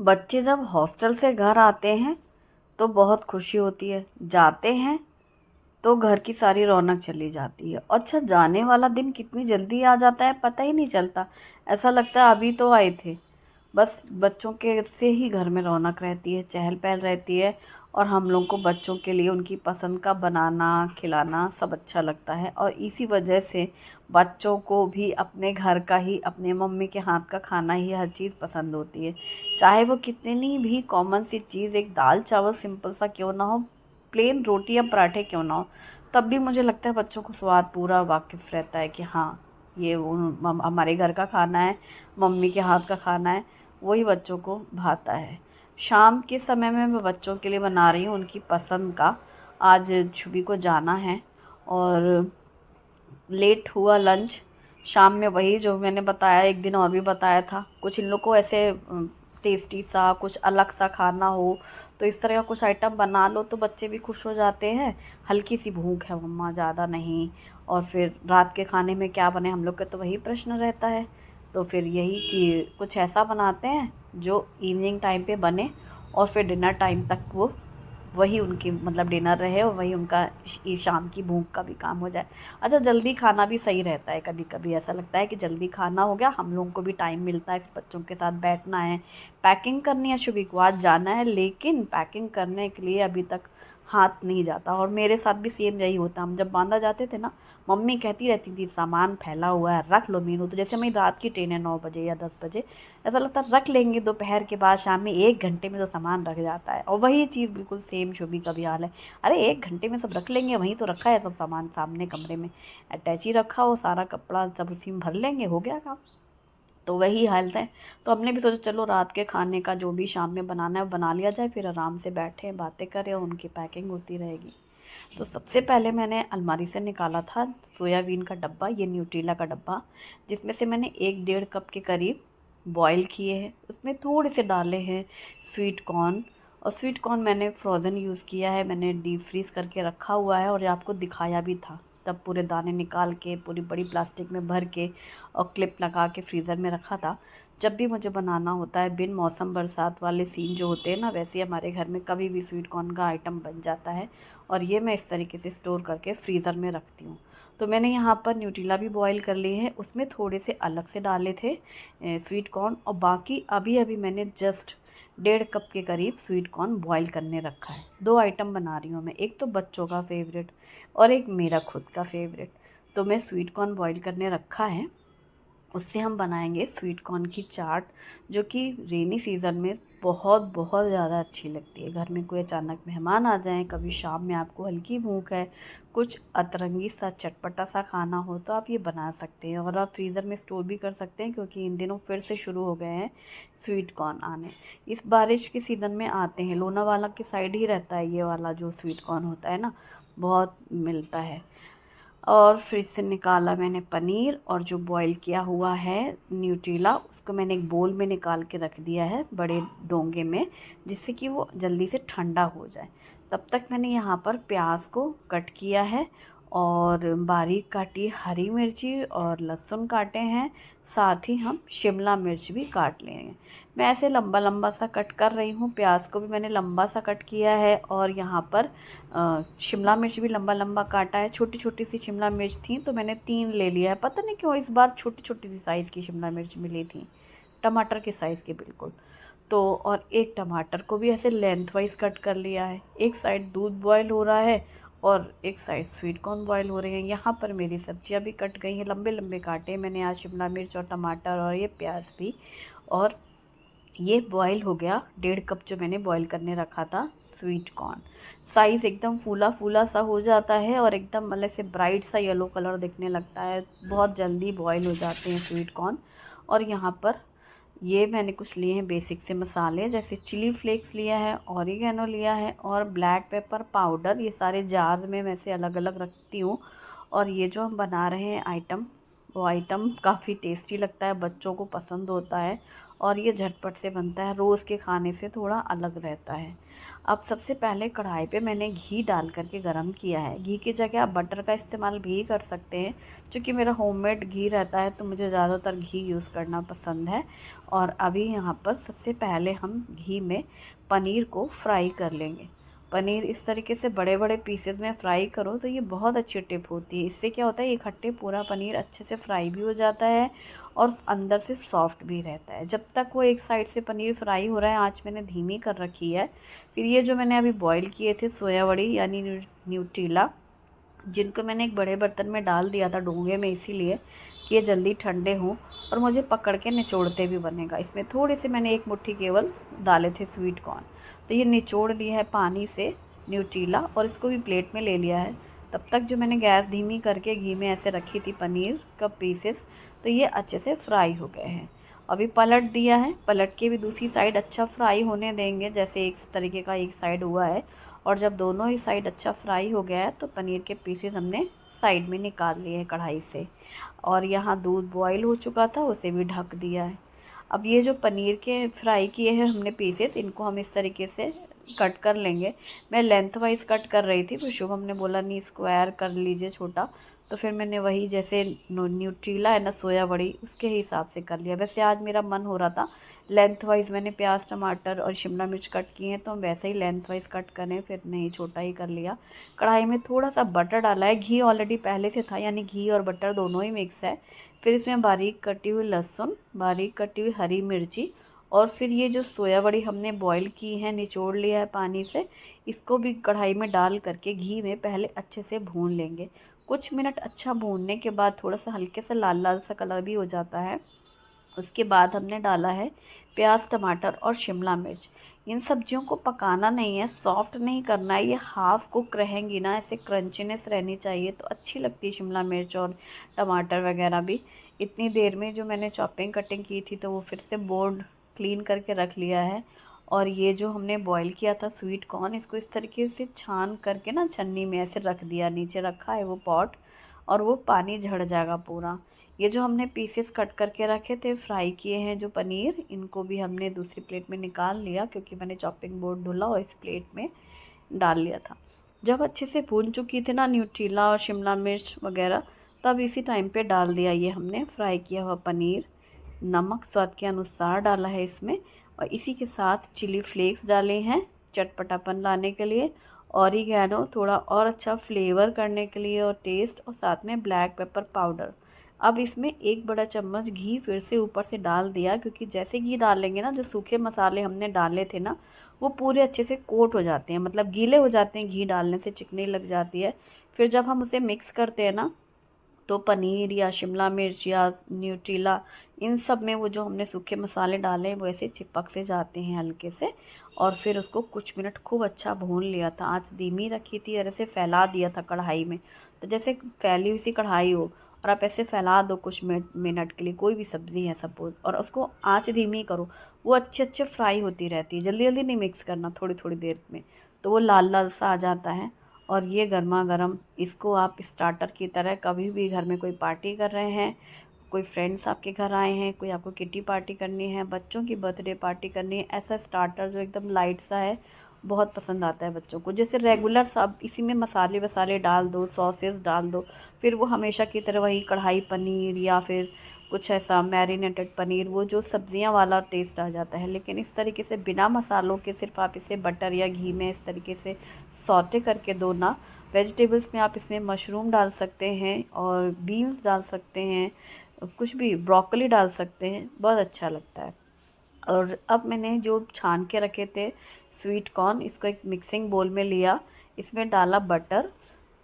बच्चे जब हॉस्टल से घर आते हैं तो बहुत खुशी होती है, जाते हैं तो घर की सारी रौनक चली जाती है। अच्छा, जाने वाला दिन कितनी जल्दी आ जाता है पता ही नहीं चलता। ऐसा लगता है अभी तो आए थे। बस बच्चों के से ही घर में रौनक रहती है, चहल पहल रहती है। और हम लोग को बच्चों के लिए उनकी पसंद का बनाना खिलाना सब अच्छा लगता है। और इसी वजह से बच्चों को भी अपने घर का ही, अपने मम्मी के हाथ का खाना ही हर चीज़ पसंद होती है। चाहे वो कितनी भी कॉमन सी चीज़, एक दाल चावल सिंपल सा क्यों ना हो, प्लेन रोटी या पराठे क्यों ना हो, तब भी मुझे लगता है बच्चों को स्वाद पूरा वाकिफ़ रहता है कि हाँ, ये हमारे घर का खाना है, मम्मी के हाथ का खाना है, वही बच्चों को भाता है। शाम के समय में मैं बच्चों के लिए बना रही हूँ उनकी पसंद का। आज छुबी को जाना है और लेट हुआ लंच। शाम में वही जो मैंने बताया, एक दिन और भी बताया था, कुछ इन लोग को ऐसे टेस्टी सा कुछ अलग सा खाना हो तो इस तरह का कुछ आइटम बना लो तो बच्चे भी खुश हो जाते हैं। हल्की सी भूख है मम्मा, ज़्यादा नहीं। और फिर रात के खाने में क्या बने, हम लोग का तो वही प्रश्न रहता है। तो फिर यही कि कुछ ऐसा बनाते हैं जो इवनिंग टाइम पे बने और फिर डिनर टाइम तक वो वही उनकी मतलब डिनर रहे और वही उनका शाम की भूख का भी काम हो जाए। अच्छा, जल्दी खाना भी सही रहता है। कभी कभी ऐसा लगता है कि जल्दी खाना हो गया, हम लोगों को भी टाइम मिलता है, फिर बच्चों के साथ बैठना है, पैकिंग करनी है। शुभी को आज जाना है लेकिन पैकिंग करने के लिए अभी तक हाथ नहीं जाता। और मेरे साथ भी सेम यही होता। हम जब बांदा जाते थे ना, मम्मी कहती रहती थी सामान फैला हुआ है, रख लो मीनू। तो जैसे मेरी रात की ट्रेन है 9 बजे या 10 बजे, ऐसा लगता है रख लेंगे, दोपहर के बाद शाम में 1 घंटे में तो सामान रख जाता है। और वही चीज़ बिल्कुल सेम शुभी का भी हाल है। अरे 1 घंटे में सब रख लेंगे, वहीं तो रखा है सब सामान, सामने कमरे में अटैच ही रखा हो, सारा कपड़ा सब उसी में भर लेंगे, हो गया काम। तो वही हाल है। तो हमने भी सोचा चलो रात के खाने का जो भी शाम में बनाना है वो बना लिया जाए, फिर आराम से बैठे बातें करें और उनकी पैकिंग होती रहेगी। तो सबसे पहले मैंने अलमारी से निकाला था सोयाबीन का डब्बा, ये न्यूट्रीला का डब्बा, जिसमें से मैंने 1-1.5 कप के करीब बॉईल किए हैं। उसमें थोड़े से डाले हैं स्वीट कॉर्न। और स्वीट कॉर्न मैंने फ्रोज़न यूज़ किया है, मैंने डीप फ्रीज़ करके रखा हुआ है और ये आपको दिखाया भी था। तब पूरे दाने निकाल के पूरी बड़ी प्लास्टिक में भर के और क्लिप लगा के फ्रीज़र में रखा था। जब भी मुझे बनाना होता है, बिन मौसम बरसात वाले सीन जो होते हैं ना, वैसे ही हमारे घर में कभी भी स्वीट कॉर्न का आइटम बन जाता है। और ये मैं इस तरीके से स्टोर करके फ्रीज़र में रखती हूँ। तो मैंने यहाँ पर न्यूट्रीला भी बॉईल कर लिए हैं, उसमें थोड़े से अलग से डाले थे स्वीट कॉर्न, और बाकी अभी अभी मैंने जस्ट 1.5 कप के करीब स्वीट कॉर्न बॉईल करने रखा है। 2 आइटम बना रही हूँ मैं, एक तो बच्चों का फेवरेट और एक मेरा खुद का फेवरेट। तो मैं स्वीट कॉर्न बॉईल करने रखा है, उससे हम बनाएंगे स्वीट कॉर्न की चाट, जो कि रेनी सीज़न में बहुत बहुत ज़्यादा अच्छी लगती है। घर में कोई अचानक मेहमान आ जाएं, कभी शाम में आपको हल्की भूख है, कुछ अतरंगी सा चटपटा सा खाना हो, तो आप ये बना सकते हैं। और आप फ्रीज़र में स्टोर भी कर सकते हैं क्योंकि इन दिनों फिर से शुरू हो गए हैं स्वीट कॉर्न आने। इस बारिश के सीज़न में आते हैं, लोनावाला के साइड ही रहता है ये वाला जो स्वीट कॉर्न होता है ना, बहुत मिलता है। और फ्रिज से निकाला मैंने पनीर, और जो बॉईल किया हुआ है न्यूट्रीला, उसको मैंने एक बोल में निकाल के रख दिया है बड़े डोंगे में, जिससे कि वो जल्दी से ठंडा हो जाए। तब तक मैंने यहाँ पर प्याज को कट किया है और बारीक काटी हरी मिर्ची और लहसुन काटे हैं, साथ ही हम शिमला मिर्च भी काट लिए हैं। मैं ऐसे लंबा लंबा सा कट कर रही हूँ, प्याज को भी मैंने लंबा सा कट किया है और यहाँ पर शिमला मिर्च भी लंबा लंबा काटा है। छोटी छोटी सी शिमला मिर्च थी तो मैंने 3 ले लिया है। पता नहीं क्यों इस बार छोटी छोटी सी साइज़ की शिमला मिर्च मिली थी, टमाटर के साइज़ के बिल्कुल। तो और एक टमाटर को भी ऐसे लेंथ वाइज कट कर लिया है। एक साइड दूध बॉयल हो रहा है और एक साइड स्वीट कॉर्न बॉयल हो रहे हैं। यहाँ पर मेरी सब्जियाँ भी कट गई हैं, लंबे लंबे काटे मैंने आज शिमला मिर्च और टमाटर और ये प्याज भी। और ये बॉयल हो गया 1.5 कप जो मैंने बॉयल करने रखा था स्वीट कॉर्न। साइज़ एकदम फूला फूला सा हो जाता है और एकदम मतलब से ब्राइट सा येलो कलर दिखने लगता है। बहुत जल्दी बॉयल हो जाते हैं स्वीट कॉर्न। और यहाँ पर ये मैंने कुछ लिए हैं बेसिक से मसाले, जैसे चिली फ्लेक्स लिया है, ऑरिगेनो लिया है और ब्लैक पेपर पाउडर। ये सारे जार में मैं से अलग अलग रखती हूँ। और ये जो हम बना रहे हैं आइटम, वो आइटम काफ़ी टेस्टी लगता है, बच्चों को पसंद होता है और ये झटपट से बनता है, रोज़ के खाने से थोड़ा अलग रहता है। अब सबसे पहले कढ़ाई पे मैंने घी डाल करके गरम किया है। घी की जगह आप बटर का इस्तेमाल भी कर सकते हैं। क्योंकि मेरा होममेड घी रहता है तो मुझे ज़्यादातर घी यूज़ करना पसंद है। और अभी यहाँ पर सबसे पहले हम घी में पनीर को फ्राई कर लेंगे। पनीर इस तरीके से बड़े बड़े पीसेस में फ्राई करो तो ये बहुत अच्छी टिप होती है। इससे क्या होता है, इकट्ठे पूरा पनीर अच्छे से फ्राई भी हो जाता है और अंदर से सॉफ्ट भी रहता है। जब तक वो एक साइड से पनीर फ्राई हो रहा है, आँच मैंने धीमी कर रखी है। फिर ये जो मैंने अभी बॉईल किए थे सोया बड़ी यानी न्यूट्रीला, जिनको मैंने एक बड़े बर्तन में डाल दिया था डोंगे में, इसीलिए कि ये जल्दी ठंडे हों और मुझे पकड़ के निचोड़ते भी बनेगा। इसमें थोड़े से मैंने एक मुट्ठी केवल डाले थे स्वीट कॉर्न। तो ये निचोड़ लिया है पानी से न्यूट्रीला और इसको भी प्लेट में ले लिया है। तब तक जो मैंने गैस धीमी करके घी में ऐसे रखी थी पनीर का पीसेस, तो ये अच्छे से फ्राई हो गए हैं। अभी पलट दिया है, पलट के भी दूसरी साइड अच्छा फ्राई होने देंगे। जैसे एक तरीके का एक साइड हुआ है और जब दोनों ही साइड अच्छा फ्राई हो गया है तो पनीर के पीसेस हमने साइड में निकाल लिए हैं कढ़ाई से। और यहाँ दूध बॉईल हो चुका था, उसे भी ढक दिया है। अब ये जो पनीर के फ्राई किए हैं हमने पीसेस, इनको हम इस तरीके से कट कर लेंगे। मैं लेंथ वाइज कट कर रही थी, फिर शुभम ने बोला नहीं स्क्वायर कर लीजिए छोटा, तो फिर मैंने वही जैसे न्यूट्रीला है ना सोया बड़ी, उसके हिसाब से कर लिया। वैसे आज मेरा मन हो रहा था लेंथ वाइज, मैंने प्याज टमाटर और शिमला मिर्च कट किए हैं तो हम वैसे ही लेंथ वाइज कट करें, फिर नहीं छोटा ही कर लिया। कढ़ाई में थोड़ा सा बटर डाला है, घी ऑलरेडी पहले से था यानी घी और बटर दोनों ही मिक्स है। फिर इसमें बारीक कटी हुई लहसुन, बारीक कटी हुई हरी मिर्ची और फिर ये जो सोया बड़ी हमने बॉईल की है, निचोड़ लिया है पानी से, इसको भी कढ़ाई में डाल करके घी में पहले अच्छे से भून लेंगे। कुछ मिनट अच्छा भूनने के बाद थोड़ा सा हल्के से लाल लाल सा कलर भी हो जाता है। उसके बाद हमने डाला है प्याज टमाटर और शिमला मिर्च। इन सब्जियों को पकाना नहीं है, सॉफ्ट नहीं करना है, ये हाफ़ कुक रहेंगी ना, ऐसे क्रंचीनेस रहनी चाहिए तो अच्छी लगती है शिमला मिर्च और टमाटर वगैरह भी। इतनी देर में जो मैंने चॉपिंग कटिंग की थी तो वो फिर से बोर्ड क्लीन करके रख लिया है। और ये जो हमने बॉईल किया था स्वीट कॉर्न, इसको इस तरीके से छान करके ना छन्नी में ऐसे रख दिया, नीचे रखा है वो पॉट और वो पानी झड़ जाएगा पूरा। ये जो हमने पीसेस कट करके रखे थे फ्राई किए हैं जो पनीर, इनको भी हमने दूसरी प्लेट में निकाल लिया क्योंकि मैंने चॉपिंग बोर्ड धुला और इस प्लेट में डाल लिया था। जब अच्छे से भून चुकी थी ना न्यूट्रीला और शिमला मिर्च वगैरह, तब इसी टाइम पे डाल दिया ये हमने फ्राई किया हुआ पनीर। नमक स्वाद के अनुसार डाला है इसमें और इसी के साथ चिली फ्लेक्स डाले हैं चटपटापन लाने के लिए, ऑरिगेनो थोड़ा और अच्छा फ्लेवर करने के लिए और टेस्ट, और साथ में ब्लैक पेपर पाउडर। अब इसमें एक बड़ा चम्मच घी फिर से ऊपर से डाल दिया क्योंकि जैसे घी डालेंगे ना, जो सूखे मसाले हमने डाले थे ना वो पूरे अच्छे से कोट हो जाते हैं, मतलब गीले हो जाते हैं, घी डालने से चिकनी लग जाती है। फिर जब हम उसे मिक्स करते हैं ना तो पनीर या शिमला मिर्च या न्यूट्रीला, इन सब में वो जो हमने सूखे मसाले डाले हैं वो ऐसे चिपक से जाते हैं हल्के से। और फिर उसको कुछ मिनट खूब अच्छा भून लिया था, आंच धीमी रखी थी और ऐसे फैला दिया था कढ़ाई में। तो जैसे फैली हुई सी कढ़ाई हो और आप ऐसे फैला दो कुछ मिनट के लिए, कोई भी सब्ज़ी है सपोज, और उसको आंच धीमी करो, वो अच्छे अच्छे फ्राई होती रहती है। जल्दी जल्दी नहीं मिक्स करना, थोड़ी थोड़ी देर में तो वो लाल लाल सा आ जाता है। और ये गर्मा गर्म इसको आप स्टार्टर की तरह कभी भी घर में कोई पार्टी कर रहे हैं, कोई फ्रेंड्स आपके घर आए हैं, कोई आपको किटी पार्टी करनी है, बच्चों की बर्थडे पार्टी करनी है, ऐसा स्टार्टर जो एकदम लाइट सा है बहुत पसंद आता है बच्चों को। जैसे रेगुलर सब इसी में मसाले वसाले डाल दो, सॉसेस डाल दो, फिर वो हमेशा की तरह वही कढ़ाई पनीर या फिर कुछ ऐसा मैरिनेटेड पनीर, वो जो सब्जियां वाला टेस्ट आ जाता है। लेकिन इस तरीके से बिना मसालों के सिर्फ आप इसे बटर या घी में इस तरीके से सौटे करके दो ना। वेजिटेबल्स में आप इसमें मशरूम डाल सकते हैं और बीन्स डाल सकते हैं, कुछ भी ब्रोकली डाल सकते हैं, बहुत अच्छा लगता है। और अब मैंने जो छान के रखे थे स्वीट कॉर्न, इसको एक मिक्सिंग बोल में लिया, इसमें डाला बटर,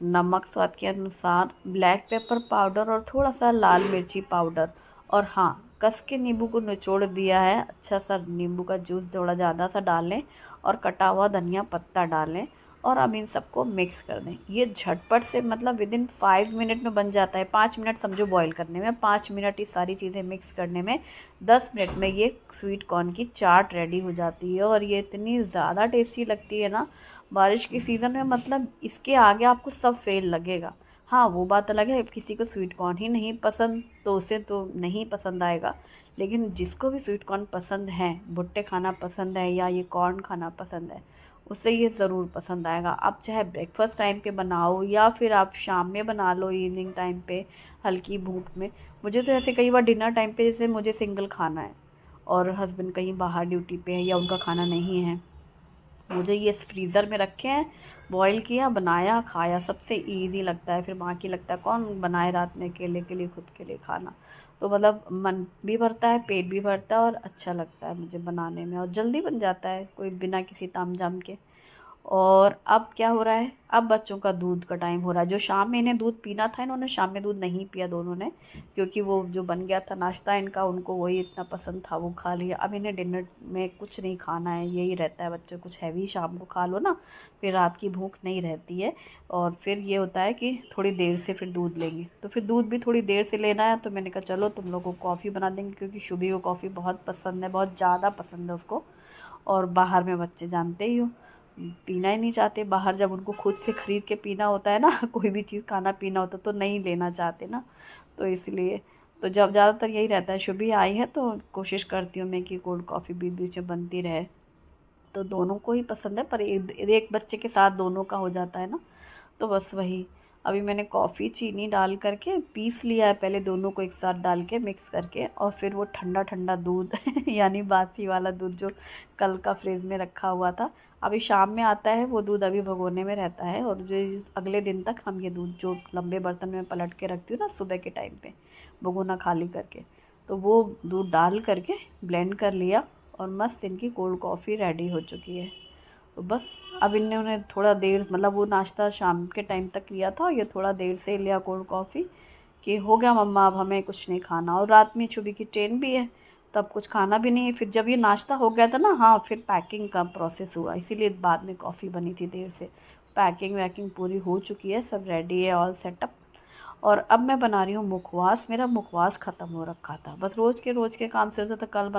नमक स्वाद के अनुसार, ब्लैक पेपर पाउडर और थोड़ा सा लाल मिर्ची पाउडर, और हाँ कस के नींबू को निचोड़ दिया है, अच्छा सा नींबू का जूस थोड़ा ज़्यादा सा डालें और कटा हुआ धनिया पत्ता डालें और अब इन सबको मिक्स कर दें। ये झटपट से मतलब विदिन 5 मिनट में बन जाता है। 5 मिनट समझो बॉईल करने में, 5 मिनट ये सारी चीज़ें मिक्स करने में, 10 मिनट में ये स्वीट कॉर्न की चाट रेडी हो जाती है। और ये इतनी ज़्यादा टेस्टी लगती है ना, बारिश के सीज़न में मतलब इसके आगे आपको सब फेल लगेगा। हाँ वो बात अलग है, किसी को स्वीट कॉर्न ही नहीं पसंद तो उसे तो नहीं पसंद आएगा, लेकिन जिसको भी स्वीट कॉर्न पसंद है, भुट्टे खाना पसंद है या ये कॉर्न खाना पसंद है, उससे ये ज़रूर पसंद आएगा। आप चाहे ब्रेकफास्ट टाइम पे बनाओ या फिर आप शाम में बना लो, इवनिंग टाइम पे हल्की भूख में। मुझे तो ऐसे कई बार डिनर टाइम पे जैसे मुझे सिंगल खाना है और हस्बैंड कहीं बाहर ड्यूटी पे है या उनका खाना नहीं है, मुझे ये फ्रीज़र में रखे हैं, बॉईल किया, बनाया, खाया, सबसे इजी लगता है। फिर बाकी लगता है कौन बनाए रात में अकेले के लिए, खुद के लिए खाना। तो मतलब मन भी भरता है, पेट भी भरता है और अच्छा लगता है मुझे बनाने में, और जल्दी बन जाता है कोई बिना किसी तामझाम के। और अब क्या हो रहा है, अब बच्चों का दूध का टाइम हो रहा है। जो शाम में इन्हें दूध पीना था, इन्होंने शाम में दूध नहीं पिया दोनों ने, क्योंकि वो जो बन गया था नाश्ता इनका, उनको वही इतना पसंद था, वो खा लिया। अब इन्हें डिनर में कुछ नहीं खाना है, यही रहता है बच्चों, कुछ हैवी शाम को खा लो ना, फिर रात की भूख नहीं रहती है। और फिर ये होता है कि थोड़ी देर से फिर दूध लेंगे, तो फिर दूध भी थोड़ी देर से लेना है। तो मैंने कहा चलो तुम लोगों को कॉफ़ी बना देंगे, क्योंकि शुभी को कॉफ़ी बहुत पसंद है, बहुत ज़्यादा पसंद है उसको। और बाहर में बच्चे जानते ही हो, पीना ही नहीं चाहते बाहर, जब उनको खुद से ख़रीद के पीना होता है ना कोई भी चीज़ खाना पीना होता तो नहीं लेना चाहते ना। तो इसलिए तो जब ज़्यादातर यही रहता है, शुभी आई है तो कोशिश करती हूँ मैं कि कोल्ड कॉफ़ी बीच बीच में बनती रहे। तो दोनों को ही पसंद है, पर एक बच्चे के साथ दोनों का हो जाता है ना, तो बस वही। अभी मैंने कॉफ़ी चीनी डाल करके पीस लिया है, पहले दोनों को एक साथ डाल के मिक्स करके, और फिर वो ठंडा ठंडा दूध यानी बासी वाला दूध जो कल का फ्रिज में रखा हुआ था, अभी शाम में आता है वो दूध, अभी भगोने में रहता है। और जो अगले दिन तक हम ये दूध जो लंबे बर्तन में पलट के रखती हूँ ना सुबह के टाइम पे, भगोना खाली करके, तो वो दूध डाल करके ब्लेंड कर लिया, और मस्त इनकी कोल्ड कॉफ़ी रेडी हो चुकी है। तो बस अब इन्होंने थोड़ा देर, मतलब वो नाश्ता शाम के टाइम तक लिया था, ये थोड़ा देर से लिया कोल्ड कॉफ़ी, कि हो गया मम्मा अब हमें कुछ नहीं खाना, और रात में छुबी की ट्रेन भी है, तब कुछ खाना भी नहीं है। फिर जब ये नाश्ता हो गया था ना, हाँ, फिर पैकिंग का प्रोसेस हुआ, इसीलिए बाद में कॉफ़ी बनी थी देर से। पैकिंग वैकिंग पूरी हो चुकी है, सब रेडी है, ऑल सेटअप। और अब मैं बना रही हूँ मुखवास। मेरा मुखवास ख़त्म हो रखा था, बस रोज़ के काम से होता था, कल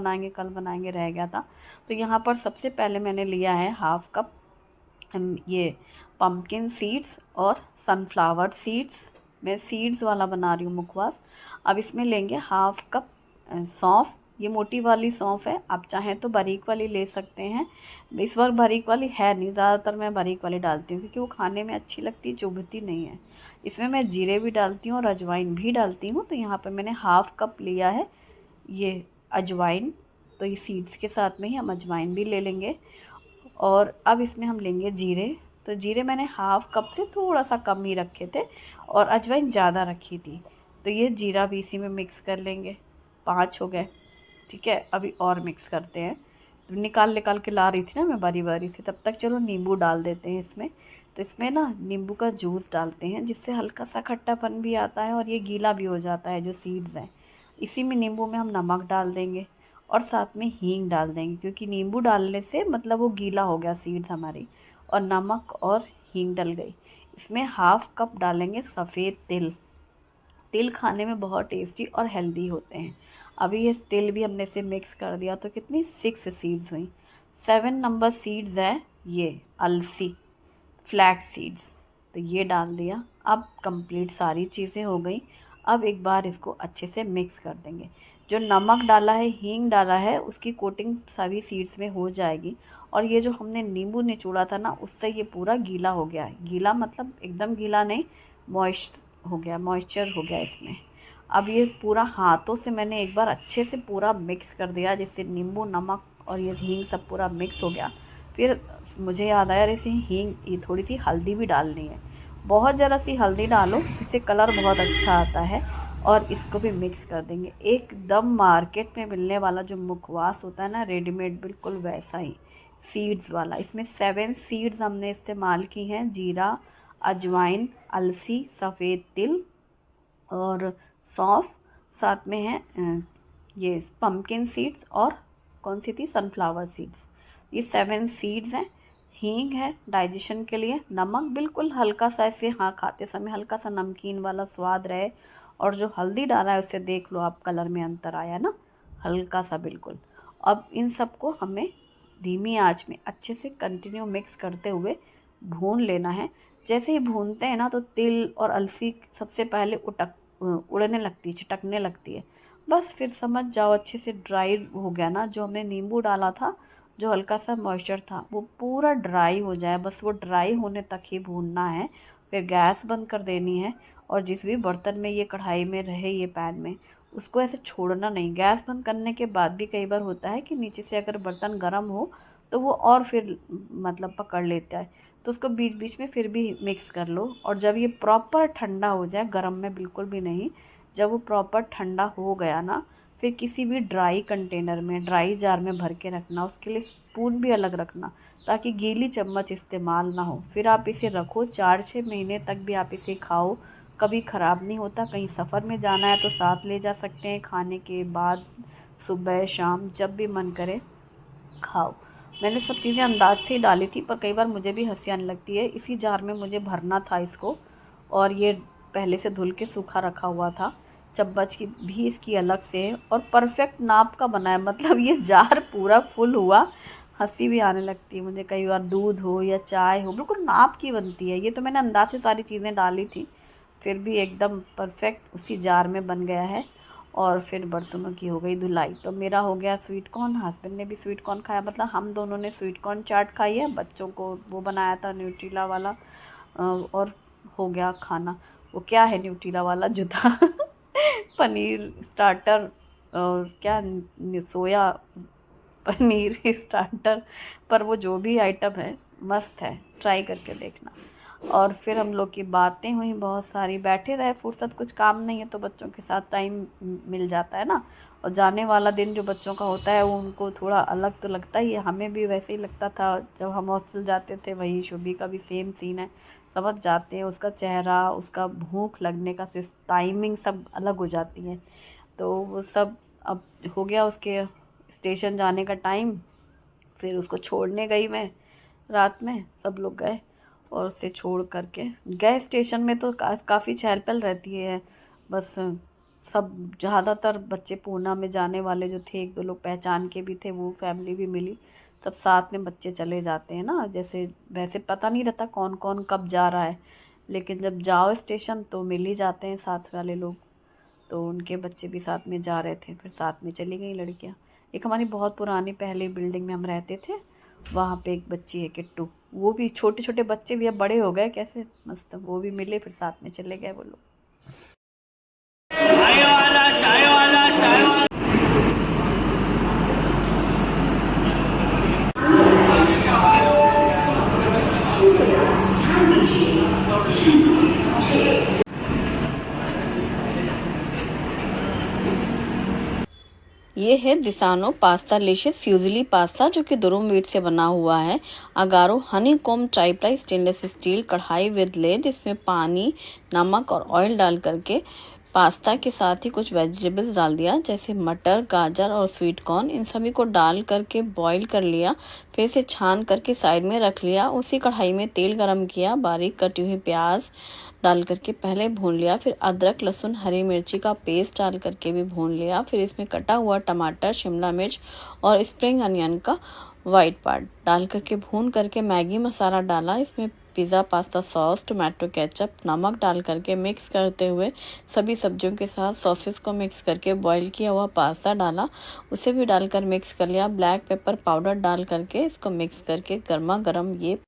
बनाएंगे रह गया था। तो यहाँ पर सबसे पहले मैंने लिया है हाफ़ कप ये पम्पकिन सीड्स और सनफ्लावर सीड्स। मैं सीड्स वाला बना रही हूँ मुखवास। अब इसमें लेंगे हाफ़ कप सौंफ, ये मोटी वाली सौंफ है, आप चाहें तो बारीक वाली ले सकते हैं। इस बार बारीक वाली है नहीं, ज़्यादातर मैं बारीक वाली डालती हूँ क्योंकि वो खाने में अच्छी लगती है, चुभती नहीं है। इसमें मैं जीरे भी डालती हूँ और अजवाइन भी डालती हूँ। तो यहाँ पर मैंने हाफ़ कप लिया है ये अजवाइन, तो ये सीड्स के साथ में ही हम अजवाइन भी ले लेंगे। और अब इसमें हम लेंगे जीरे। तो जीरे मैंने हाफ़ कप से थोड़ा सा कम ही रखे थे, और अजवाइन ज़्यादा रखी थी। तो ये जीरा भी इसी में मिक्स कर लेंगे। 5 हो गए, ठीक है। अभी और मिक्स करते हैं। तो निकाल के ला रही थी ना मैं बारी बारी से, तब तक चलो नींबू डाल देते हैं इसमें। तो इसमें ना नींबू का जूस डालते हैं, जिससे हल्का सा खट्टापन भी आता है और ये गीला भी हो जाता है जो सीड्स हैं। इसी में नींबू में हम नमक डाल देंगे, और साथ में हींग डाल देंगे, क्योंकि नींबू डालने से मतलब वो गीला हो गया सीड्स हमारी, और नमक और हींग डल गई। इसमें हाफ़ कप डालेंगे सफ़ेद तिल। तिल खाने में बहुत टेस्टी और हेल्दी होते हैं। अभी ये तिल भी हमने से मिक्स कर दिया, तो कितनी 6 सीड्स हुई। 7 नंबर सीड्स है ये अलसी, फ्लैक्स सीड्स, तो ये डाल दिया। अब कंप्लीट सारी चीज़ें हो गई। अब एक बार इसको अच्छे से मिक्स कर देंगे। जो नमक डाला है, हींग डाला है, उसकी कोटिंग सभी सीड्स में हो जाएगी। और ये जो हमने नींबू निचोड़ा था ना, उससे ये पूरा गीला हो गया है। गीला मतलब एकदम गीला नहीं, मॉइस्चर हो गया इसमें। अब ये पूरा हाथों से मैंने एक बार अच्छे से पूरा मिक्स कर दिया, जिससे नींबू, नमक और ये हींग सब पूरा मिक्स हो गया। फिर मुझे याद आया, ऐसे हींग, ये थोड़ी सी हल्दी भी डालनी है, बहुत ज़रा सी हल्दी डालो, इससे कलर बहुत अच्छा आता है। और इसको भी मिक्स कर देंगे। एकदम मार्केट में मिलने वाला जो मुखवास होता है ना रेडीमेड, बिल्कुल वैसा ही सीड्स वाला। इसमें 7 सीड्स हमने इस्तेमाल की हैं, जीरा, अजवाइन, अलसी, सफ़ेद तिल और सौंफ। साथ में है ये पम्पकिन सीड्स, और कौन सी थी, सनफ्लावर सीड्स। ये 7 सीड्स हैं। हींग है डाइजेशन के लिए, नमक बिल्कुल हल्का सा, ऐसे हाँ खाते समय हल्का सा नमकीन वाला स्वाद रहे। और जो हल्दी डाला है उससे देख लो आप, कलर में अंतर आया ना, हल्का सा बिल्कुल। अब इन सबको हमें धीमी आंच में अच्छे से कंटिन्यू मिक्स करते हुए भून लेना है। जैसे ही भूनते हैं ना, तो तिल और अलसी सबसे पहले उड़ने लगती है, छिटकने लगती है। बस फिर समझ जाओ अच्छे से ड्राई हो गया ना, जो हमने नींबू डाला था जो हल्का सा मॉइस्चर था वो पूरा ड्राई हो जाए, बस वो ड्राई होने तक ही भूनना है। फिर गैस बंद कर देनी है, और जिस भी बर्तन में ये कढ़ाई में रहे, ये पैन में, उसको ऐसे छोड़ना नहीं। गैस बंद करने के बाद भी कई बार होता है कि नीचे से अगर बर्तन गर्म हो तो वो और फिर मतलब पकड़ लेता है, तो उसको बीच बीच में फिर भी मिक्स कर लो। और जब ये प्रॉपर ठंडा हो जाए, गर्म में बिल्कुल भी नहीं, जब वो प्रॉपर ठंडा हो गया ना, फिर किसी भी ड्राई कंटेनर में, ड्राई जार में भर के रखना। उसके लिए स्पून भी अलग रखना, ताकि गीली चम्मच इस्तेमाल ना हो। फिर आप इसे रखो, 4-6 महीने तक भी आप इसे खाओ, कभी ख़राब नहीं होता। कहीं सफ़र में जाना है तो साथ ले जा सकते हैं, खाने के बाद, सुबह शाम जब भी मन करे खाओ। मैंने सब चीज़ें अंदाज से ही डाली थी, पर कई बार मुझे भी हंसी आने लगती है। इसी जार में मुझे भरना था इसको, और ये पहले से धुल के सूखा रखा हुआ था। चम्मच की भी इसकी अलग से है, और परफेक्ट नाप का बना है, मतलब ये जार पूरा फुल हुआ। हंसी भी आने लगती है मुझे, कई बार दूध हो या चाय हो, बिल्कुल नाप की बनती है। ये तो मैंने अंदाज से सारी चीज़ें डाली थी, फिर भी एकदम परफेक्ट उसी जार में बन गया है। और फिर बर्तनों की हो गई धुलाई। तो मेरा हो गया स्वीट कॉर्न, हस्बैंड ने भी स्वीट कॉर्न खाया, मतलब हम दोनों ने स्वीट कॉर्न चाट खाई है। बच्चों को वो बनाया था न्यूट्रीला वाला, और हो गया खाना। वो क्या है न्यूट्रीला वाला जो था पनीर स्टार्टर, और क्या सोया पनीर स्टार्टर, पर वो जो भी आइटम है मस्त है, ट्राई करके देखना। और फिर हम लोग की बातें हुई बहुत सारी, बैठे रहे, फुर्सत, कुछ काम नहीं है तो बच्चों के साथ टाइम मिल जाता है ना। और जाने वाला दिन जो बच्चों का होता है वो उनको थोड़ा अलग तो लगता ही है, हमें भी वैसे ही लगता था जब हम हॉस्टल जाते थे। वही शुभी का भी सेम सीन है, समझ जाते हैं उसका चेहरा, उसका भूख लगने का टाइमिंग सब अलग हो जाती है। तो वो सब अब हो गया, उसके स्टेशन जाने का टाइम। फिर उसको छोड़ने गई मैं, रात में सब लोग गए और उसे छोड़ करके गए स्टेशन में। तो काफ़ी चहल पहल रहती है, बस सब ज़्यादातर बच्चे पूना में जाने वाले जो थे, 1-2 लोग पहचान के भी थे, वो फैमिली भी मिली। सब साथ में बच्चे चले जाते हैं ना, जैसे वैसे पता नहीं रहता कौन कौन कब जा रहा है, लेकिन जब जाओ स्टेशन तो मिल ही जाते हैं साथ वाले लोग। तो उनके बच्चे भी साथ में जा रहे थे, फिर साथ में चली गई लड़कियाँ। एक हमारी बहुत पुरानी पहले बिल्डिंग में हम रहते थे, वहाँ पे एक बच्ची है किट्टू, वो भी, छोटे छोटे बच्चे भी अब बड़े हो गए कैसे मस्त, वो भी मिले, फिर साथ में चले गए वो लोग। चाय वाला चाय वाला चाय वाला। ये है दिसानो पास्ता लिशियस फ्यूजली पास्ता, जो कि दुरुम वीट से बना हुआ है। अगारो हनी कोम ट्राइप्लाई स्टेनलेस स्टील कढ़ाई विद लेड, इसमें पानी, नमक और ऑयल डाल करके पास्ता के साथ ही कुछ वेजिटेबल्स डाल दिया, जैसे मटर, गाजर और स्वीट कॉर्न। इन सभी को डाल करके बॉईल कर लिया, फिर इसे छान करके साइड में रख लिया। उसी कढ़ाई में तेल गरम किया, बारीक कटी हुई प्याज डाल करके पहले भून लिया, फिर अदरक, लहसुन, हरी मिर्ची का पेस्ट डाल करके भी भून लिया। फिर इसमें कटा हुआ टमाटर, शिमला मिर्च और स्प्रिंग अनियन का वाइट पार्ट डाल करके भून करके मैगी मसाला डाला। इसमें pizza pasta sauce, tomato ketchup, नमक डाल करके मिक्स करते हुए सभी सब्जियों के साथ सॉसेस को मिक्स करके बॉईल किया हुआ पास्ता डाला, उसे भी डालकर मिक्स कर लिया। ब्लैक पेपर पाउडर डाल करके इसको मिक्स करके गर्मा गर्म ये